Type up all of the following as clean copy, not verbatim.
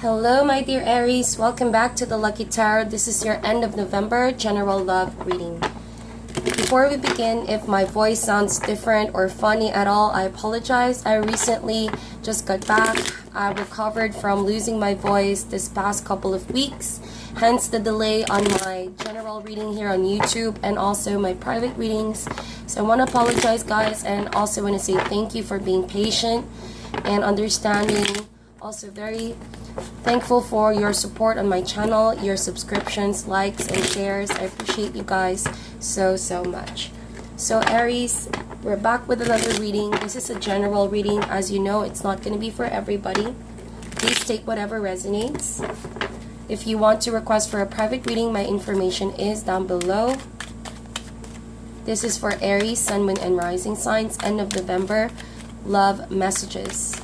Hello, my dear Aries. Welcome back to the Lucky Tarot. This is your end of November general love reading. Before we begin, if my voice sounds different or funny at all, I apologize. I recently just got back. I recovered from losing my voice this past couple of weeks, hence the delay on my general reading here on YouTube and also my private readings. So I want to apologize, guys, and also want to say thank you for being patient and understanding. Also very thankful for your support on my channel, your subscriptions, likes, and shares. I appreciate you guys so much. So Aries, we're back with another reading. This is a general reading. As you know, it's not going to be for everybody. Please take whatever resonates. If you want to request for a private reading, my information is down below. This is for Aries, Sun, Moon, and Rising signs, end of November, love messages.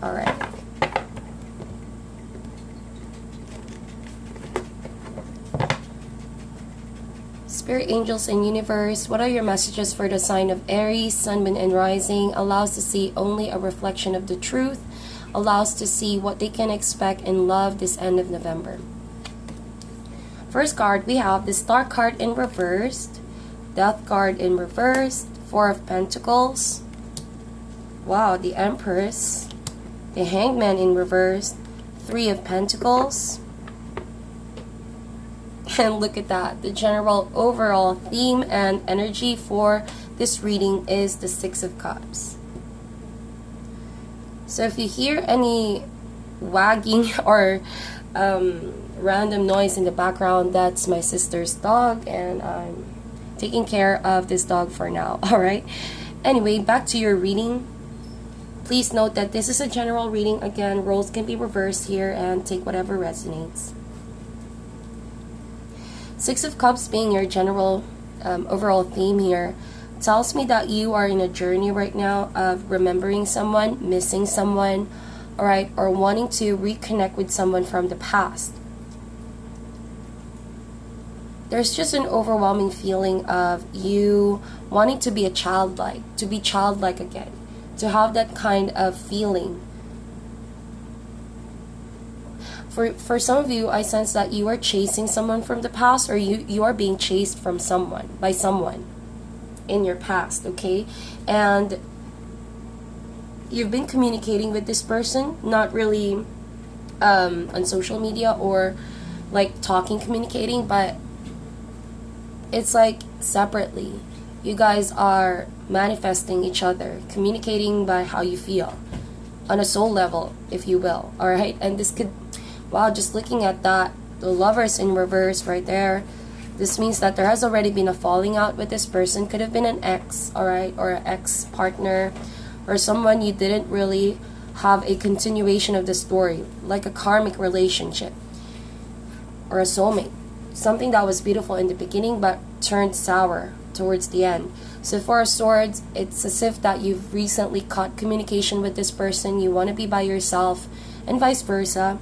All right. Spirit, angels, and universe, what are your messages for the sign of Aries, Sun, Moon, and Rising? Allows to see only a reflection of the truth. Allows to see what they can expect in love this end of November. First card, we have the Star card in reversed, Death card in reversed, Four of Pentacles. Wow, the Empress. The Hangman in reverse, Three of Pentacles. And look at that. The general overall theme and energy for this reading is the Six of Cups. So if you hear any wagging or random noise in the background, that's my sister's dog, and I'm taking care of this dog for now. Alright? Anyway, back to your reading. Please note that this is a general reading. Again, roles can be reversed here and take whatever resonates. Six of Cups being your general overall theme here tells me that you are in a journey right now of remembering someone, missing someone, alright, or wanting to reconnect with someone from the past. There's just an overwhelming feeling of you wanting to be childlike again. To have that kind of feeling. For some of you, I sense that you are chasing someone from the past, or you are being chased from someone, by someone in your past, okay? And you've been communicating with this person, not really on social media or like communicating, but it's like separately. You guys are manifesting each other, communicating by how you feel on a soul level, if you will. All right, and this could, wow, just looking at that, the Lovers in reverse right there, this means that there has already been a falling out with this person. Could have been an ex, all right, or an ex partner, or someone you didn't really have a continuation of the story, like a karmic relationship or a soulmate, something that was beautiful in the beginning but turned sour towards the end. So Four of Swords, it's as if that you've recently cut communication with this person. You want to be by yourself, and vice versa.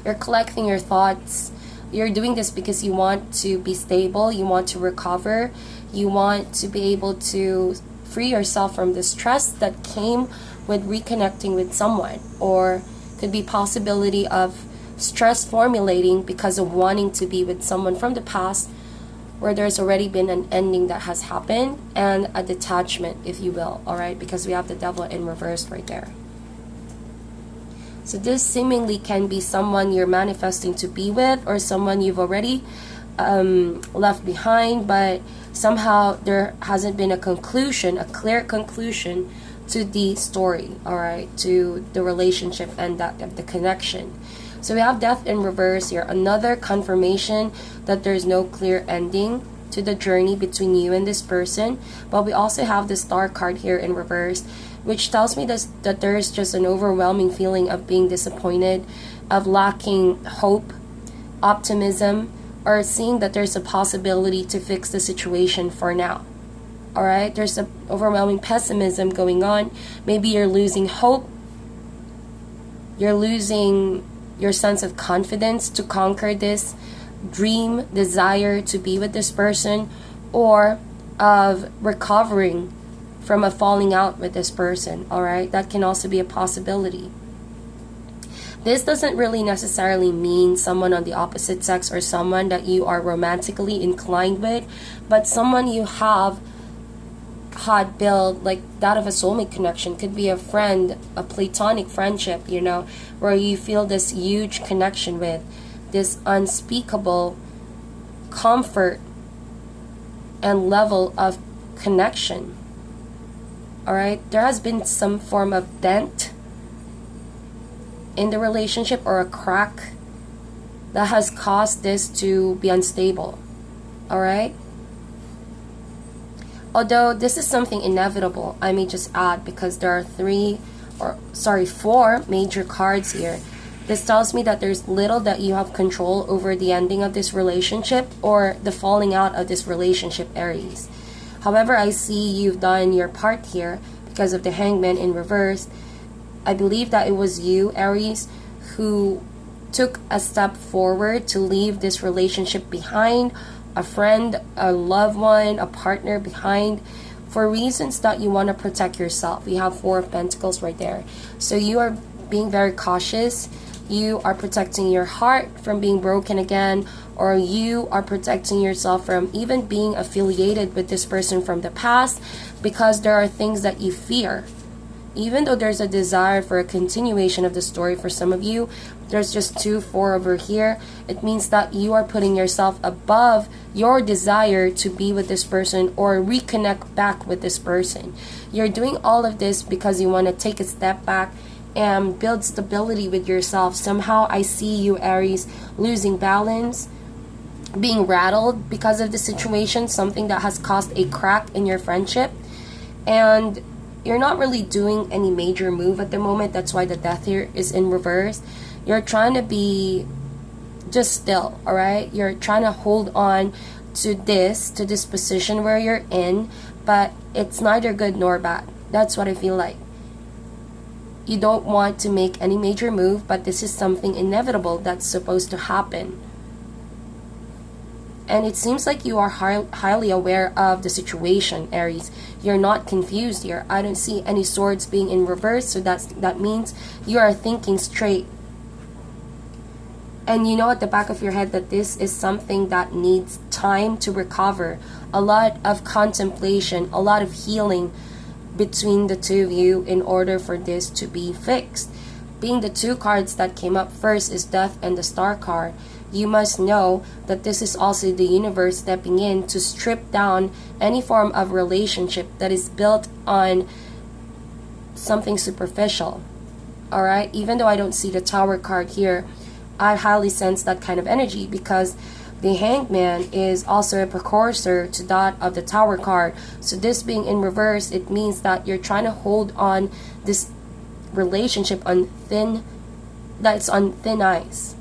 You're collecting your thoughts. You're doing this because you want to be stable, you want to recover, you want to be able to free yourself from the stress that came with reconnecting with someone, or could be possibility of stress formulating because of wanting to be with someone from the past where there's already been an ending that has happened and a detachment, if you will, all right, because we have the Devil in reverse right there. So this seemingly can be someone you're manifesting to be with, or someone you've already left behind, but somehow there hasn't been a conclusion, a clear conclusion to the story, all right, to the relationship and the connection. So we have Death in reverse here, another confirmation that there's no clear ending to the journey between you and this person. But we also have the Star card here in reverse, which tells me that there's just an overwhelming feeling of being disappointed, of lacking hope, optimism, or seeing that there's a possibility to fix the situation for now. Alright, there's an overwhelming pessimism going on. Maybe you're losing hope. You're losing your sense of confidence to conquer this dream, desire to be with this person, or of recovering from a falling out with this person, all right? That can also be a possibility. This doesn't really necessarily mean someone on the opposite sex or someone that you are romantically inclined with, but someone you have had built like that of a soulmate connection. Could be a friend, a platonic friendship, you know, where you feel this huge connection with, this unspeakable comfort and level of connection. All right, there has been some form of dent in the relationship or a crack that has caused this to be unstable. All right, although this is something inevitable, I may just add, because there are four major cards here. This tells me that there's little that you have control over the ending of this relationship or the falling out of this relationship, Aries. However, I see you've done your part here because of the Hangman in reverse. I believe that it was you, Aries, who took a step forward to leave this relationship behind, a friend, a loved one, a partner behind, for reasons that you want to protect yourself. We have Four of Pentacles right there. So you are being very cautious. You are protecting your heart from being broken again, or you are protecting yourself from even being affiliated with this person from the past, because there are things that you fear. Even though there's a desire for a continuation of the story for some of you, there's just 2-4 over here. It means that you are putting yourself above your desire to be with this person or reconnect back with this person. You're doing all of this because you want to take a step back and build stability with yourself. Somehow I see you, Aries, losing balance, being rattled because of the situation, something that has caused a crack in your friendship, and you're not really doing any major move at the moment. That's why the Death here is in reverse. You're trying to be just still, all right? You're trying to hold on to this position where you're in, but it's neither good nor bad. That's what I feel like. You don't want to make any major move, but this is something inevitable that's supposed to happen. And it seems like you are highly aware of the situation, Aries. You're not confused here. I don't see any swords being in reverse, so that means you are thinking straight. And you know at the back of your head that this is something that needs time to recover. A lot of contemplation, a lot of healing between the two of you in order for this to be fixed. Being the two cards that came up first is Death and the Star card, you must know that this is also the universe stepping in to strip down any form of relationship that is built on something superficial. Alright, even though I don't see the Tower card here, I highly sense that kind of energy, because the Hangman is also a precursor to that of the Tower card. So this being in reverse, it means that you're trying to hold on this relationship on thin ice.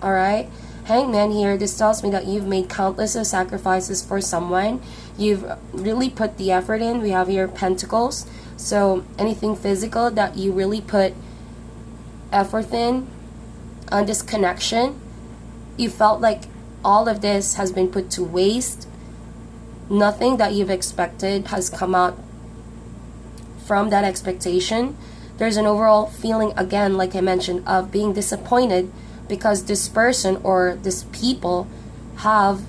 Alright, Hangman here, this tells me that you've made countless of sacrifices for someone. You've really put the effort in. We have here Pentacles, so anything physical that you really put effort in on this connection, you felt like all of this has been put to waste. Nothing that you've expected has come out from that expectation. There's an overall feeling, again, like I mentioned, of being disappointed because this person or this people have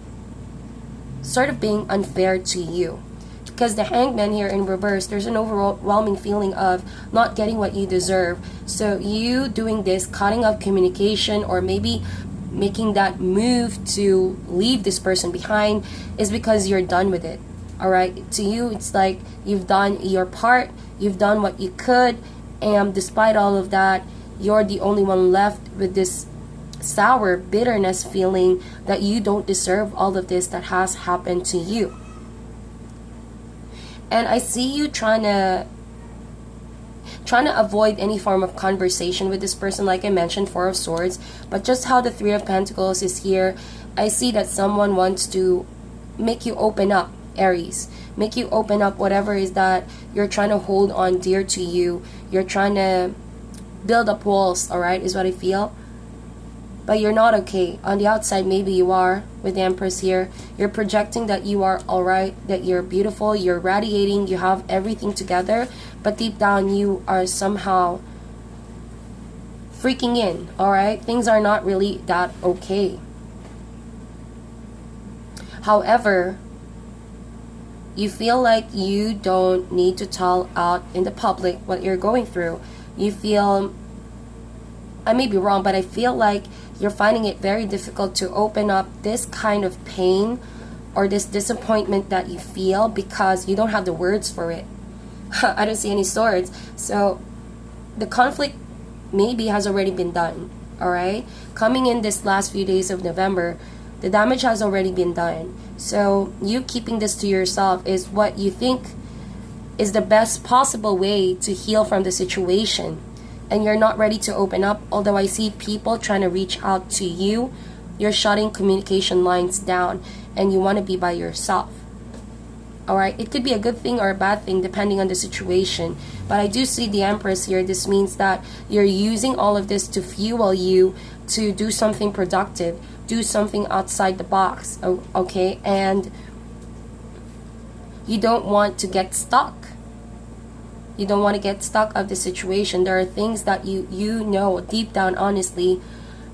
sort of being unfair to you. Because the Hangman here in reverse, there's an overwhelming feeling of not getting what you deserve. So you doing this, cutting off communication, or maybe making that move to leave this person behind, is because you're done with it. Alright, to you it's like you've done your part, you've done what you could, and despite all of that, you're the only one left with this sour bitterness feeling that you don't deserve all of this that has happened to you. And I see you trying to avoid any form of conversation with this person, like I mentioned, Four of Swords. But just how the Three of Pentacles is here, I see that someone wants to make you open up, Aries. Make you open up whatever is that you're trying to hold on dear to you. You're trying to build up walls, alright, is what I feel. but you're not okay. On the outside, maybe you are with the Empress here. You're projecting that you are alright, that you're beautiful, you're radiating, you have everything together, but deep down you are somehow freaking in, alright? Things are not really that okay. However, you feel like you don't need to tell out in the public what you're going through. You feel, I may be wrong, but I feel like you're finding it very difficult to open up this kind of pain or this disappointment that you feel because you don't have the words for it. I don't see any swords. So the conflict maybe has already been done, alright? Coming in this last few days of November, the damage has already been done. So you keeping this to yourself is what you think is the best possible way to heal from the situation. And you're not ready to open up. Although I see people trying to reach out to you, you're shutting communication lines down and you want to be by yourself. Alright, it could be a good thing or a bad thing depending on the situation. But I do see the Empress here. This means that you're using all of this to fuel you to do something productive, do something outside the box, okay? And you don't want to get stuck. You don't want to get stuck of the situation. There are things that you know deep down, honestly,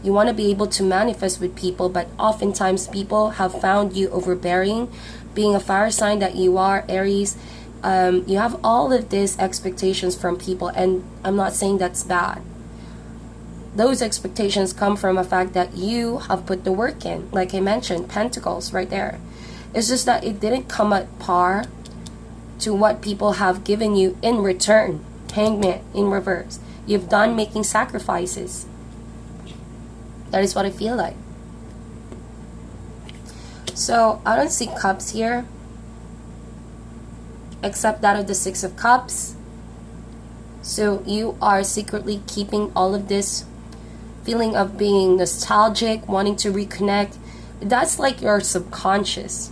you want to be able to manifest with people, but oftentimes people have found you overbearing. Being a fire sign that you are, Aries, you have all of these expectations from people, and I'm not saying that's bad. Those expectations come from a fact that you have put the work in. Like I mentioned, Pentacles right there. It's just that it didn't come at par to what people have given you in return. Hangman in reverse. You've done making sacrifices. That is what I feel like. So I don't see cups here, except that of the Six of Cups. So you are secretly keeping all of this feeling of being nostalgic, wanting to reconnect. That's like your subconscious.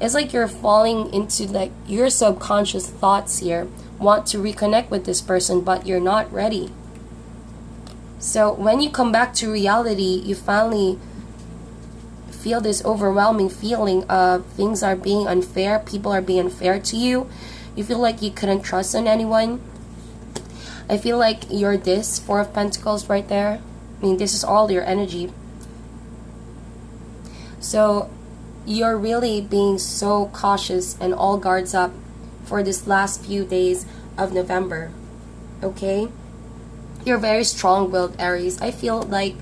It's like you're falling into like your subconscious thoughts here. Want to reconnect with this person, but you're not ready. So when you come back to reality, you finally feel this overwhelming feeling of things are being unfair, people are being unfair to you. You feel like you couldn't trust on anyone. I feel like you're this Four of Pentacles right there. I mean, this is all your energy. So you're really being so cautious and all guards up for this last few days of November. Okay? You're very strong-willed, Aries. I feel like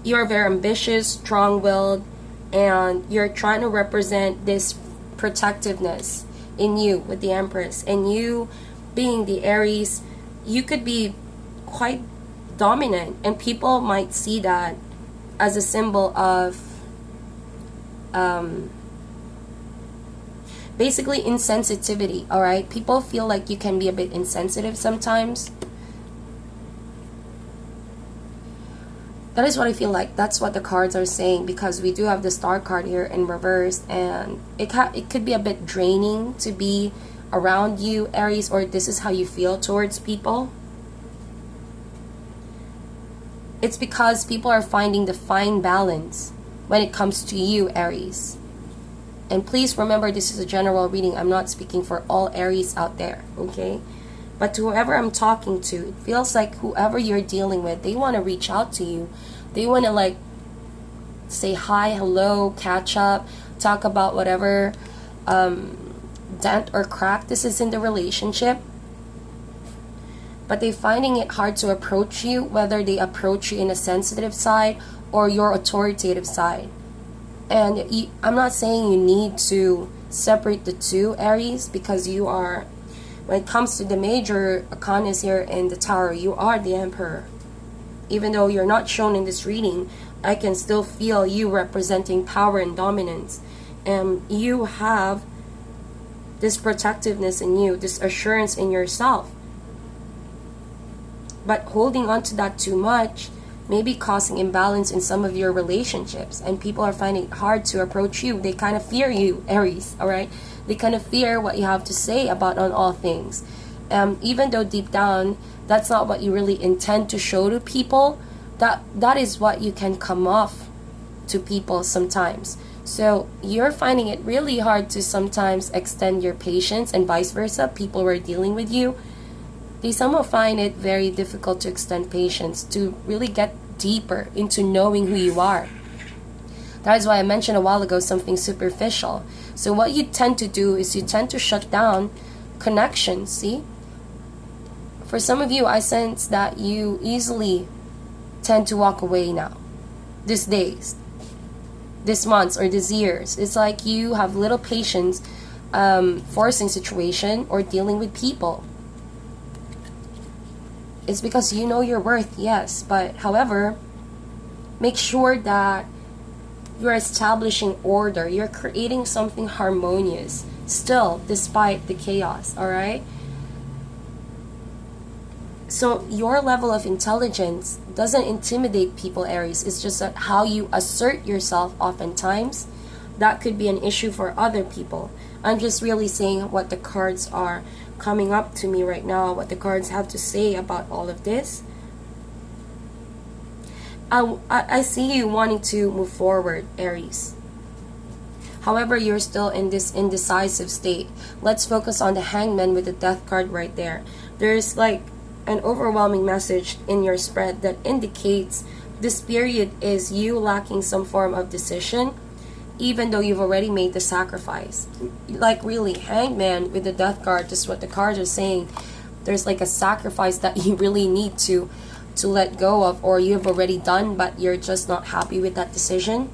you're very ambitious, strong-willed, and you're trying to represent this protectiveness in you with the Empress. And you being the Aries, you could be quite dominant, and people might see that as a symbol of basically insensitivity. All right, people feel like you can be a bit insensitive sometimes. That is what I feel like. That's what the cards are saying, because we do have the Star card here in reverse, and it could be a bit draining to be around you, Aries, or this is how you feel towards people. It's because people are finding the fine balance when it comes to you, Aries. And please remember, this is a general reading. I'm not speaking for all Aries out there, okay? But to whoever I'm talking to, it feels like whoever you're dealing with, they want to reach out to you. They want to like say hi, hello, catch up, talk about whatever dent or crack this is in the relationship. But they're finding it hard to approach you, whether they approach you in a sensitive side or your authoritative side. And I'm not saying you need to separate the two, Aries, because you are, when it comes to the major arcanas here in the Tower, you are the Emperor. Even though you're not shown in this reading, I can still feel you representing power and dominance. And you have this protectiveness in you, this assurance in yourself. But holding on to that too much may be causing imbalance in some of your relationships. And people are finding it hard to approach you. They kind of fear you, Aries, alright? They kind of fear what you have to say about on all things. Even though deep down, that's not what you really intend to show to people. that is what you can come off to people sometimes. So you're finding it really hard to sometimes extend your patience, and vice versa. People who are dealing with you, they somehow find it very difficult to extend patience, to really get deeper into knowing who you are. That is why I mentioned a while ago something superficial. So what you tend to do is you tend to shut down connections. See, for some of you, I sense that you easily tend to walk away now, these days, this months, or these years. It's like you have little patience forcing situation or dealing with people. It's because you know your worth, yes, but however, make sure that you're establishing order, you're creating something harmonious still despite the chaos, all right? So your level of intelligence doesn't intimidate people, Aries. It's just that how you assert yourself oftentimes, that could be an issue for other people. I'm just really saying what the cards are coming up to me right now, what the cards have to say about all of this. I see you wanting to move forward, Aries. However, you're still in this indecisive state. Let's focus on the Hangman with the Death card right there. There's like an overwhelming message in your spread that indicates this period is you lacking some form of decision, even though you've already made the sacrifice. Like really, Hangman with the Death card, just what the cards are saying, there's like a sacrifice that you really need to let go of, or you have already done, but you're just not happy with that decision.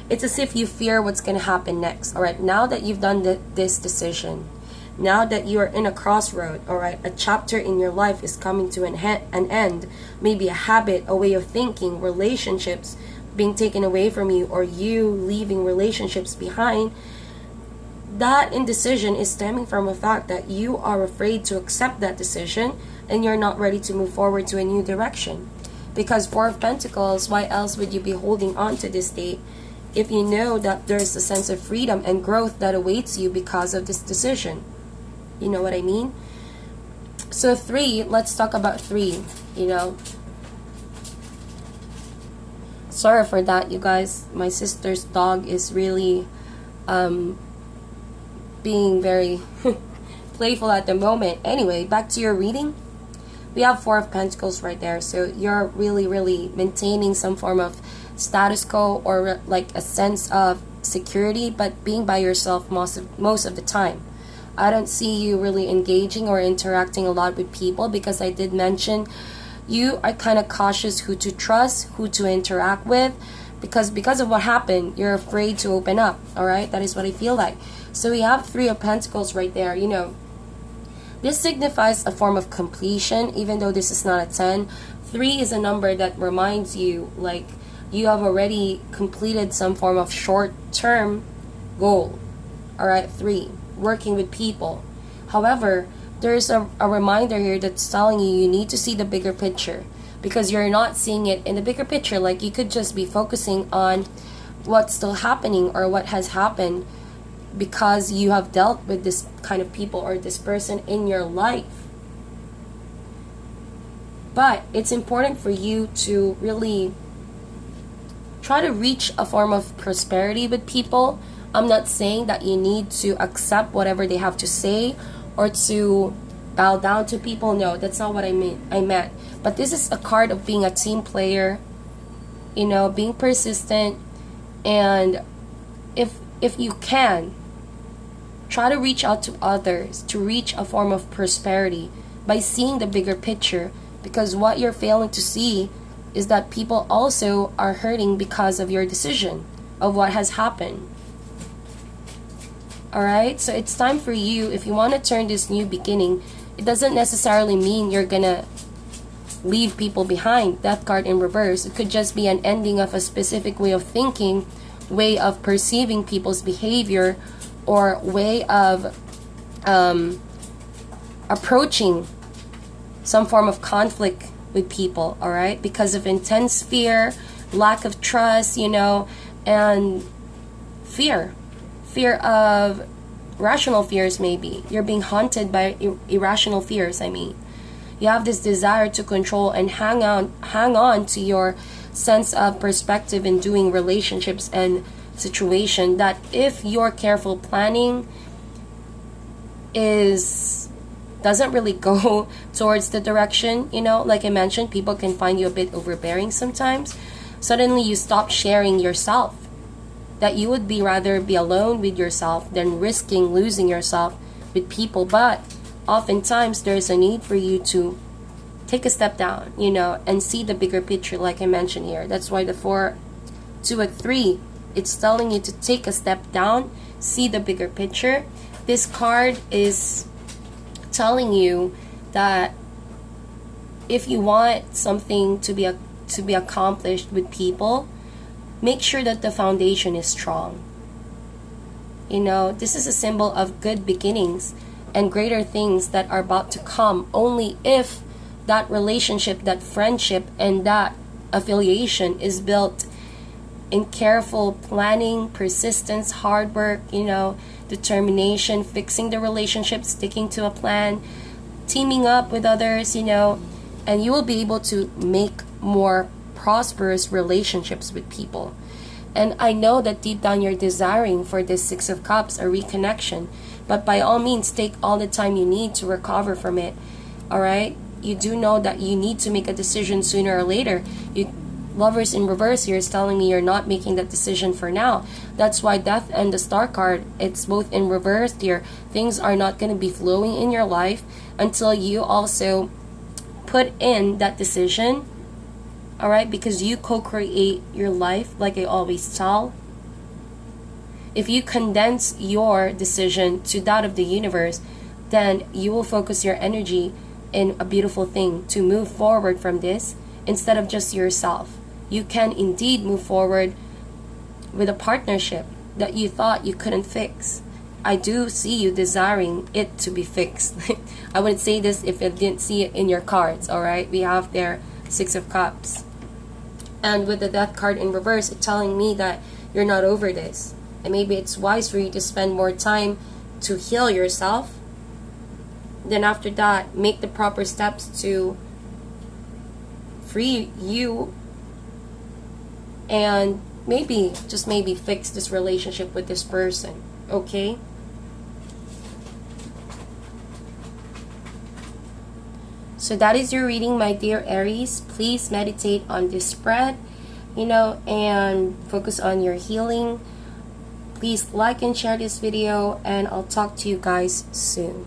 It's as if you fear what's going to happen next. All right, now that you've done this decision, now that you are in a crossroad, all right, a chapter in your life is coming to an end. Maybe a habit, a way of thinking, relationships being taken away from you, or you leaving relationships behind. That indecision is stemming from the fact that you are afraid to accept that decision, and you're not ready to move forward to a new direction. Because Four of Pentacles, why else would you be holding on to this date if you know that there's a sense of freedom and growth that awaits you because of this decision? You know what I mean? So 3, let's talk about 3, you know. Sorry for that, you guys. My sister's dog is really being very playful at the moment. Anyway, back to your reading. We have Four of Pentacles right there. So you're really maintaining some form of status quo, or like a sense of security, but being by yourself most of the time. I don't see you really engaging or interacting a lot with people, because I did mention you are kind of cautious who to trust, who to interact with, because of what happened, you're afraid to open up. All right, that is what I feel like. So we have Three of Pentacles right there. You know, this signifies a form of completion, even though this is not a 10. 3 is a number that reminds you like you have already completed some form of short-term goal. All right, 3, working with people. However, there's a reminder here that's telling you need to see the bigger picture, because you're not seeing it in the bigger picture. Like you could just be focusing on what's still happening or what has happened, because you have dealt with this kind of people or this person in your life. But it's important for you to really try to reach a form of prosperity with people. I'm not saying that you need to accept whatever they have to say or to bow down to people. No, that's not what I meant. But this is a card of being a team player, you know, being persistent, and if you can, try to reach out to others to reach a form of prosperity by seeing the bigger picture, because what you're failing to see is that people also are hurting because of your decision of what has happened. Alright, so it's time for you, if you want to turn this new beginning, it doesn't necessarily mean you're gonna leave people behind. That card in reverse, it could just be an ending of a specific way of thinking, way of perceiving people's behavior, or way of approaching some form of conflict with people, all right? Because of intense fear, lack of trust, you know, and fear of rational fears. Maybe you're being haunted by irrational fears. I mean, You have this desire to control and hang on to your sense of perspective in doing relationships and situation, that if your careful planning doesn't really go towards the direction, like I mentioned, people can find you a bit overbearing sometimes. Suddenly you stop sharing yourself, that you would rather be alone with yourself than risking losing yourself with people. But oftentimes there's a need for you to take a step down, and see the bigger picture, like I mentioned here. That's why the 4, 2, and 3, it's telling you to take a step down, see the bigger picture. This card is telling you that if you want something to be accomplished with people, make sure that the foundation is strong. This is a symbol of good beginnings and greater things that are about to come, only if that relationship, that friendship, and that affiliation is built in careful planning, persistence, hard work, determination, fixing the relationship, sticking to a plan, teaming up with others, and you will be able to make more prosperous relationships with people. And I know that deep down you're desiring for this 6 of Cups, a reconnection, but by all means, take all the time you need to recover from it. All right? You do know that you need to make a decision sooner or later. Lovers in reverse here is telling me you're not making that decision for now. That's why Death and the Star card, it's both in reverse here. Things are not going to be flowing in your life until you also put in that decision. All right, because you co-create your life, like I always tell. If you condense your decision to that of the universe, then you will focus your energy in a beautiful thing to move forward from this instead of just yourself. You can indeed move forward with a partnership that you thought you couldn't fix. I do see you desiring it to be fixed. I wouldn't say this if I didn't see it in your cards, all right? We have there 6 of Cups. And with the Death card in reverse, it's telling me that you're not over this. And maybe it's wise for you to spend more time to heal yourself. Then after that, make the proper steps to free you, and maybe, just maybe, fix this relationship with this person, okay? So that is your reading, my dear Aries. Please meditate on this spread, and focus on your healing. Please like and share this video, and I'll talk to you guys soon.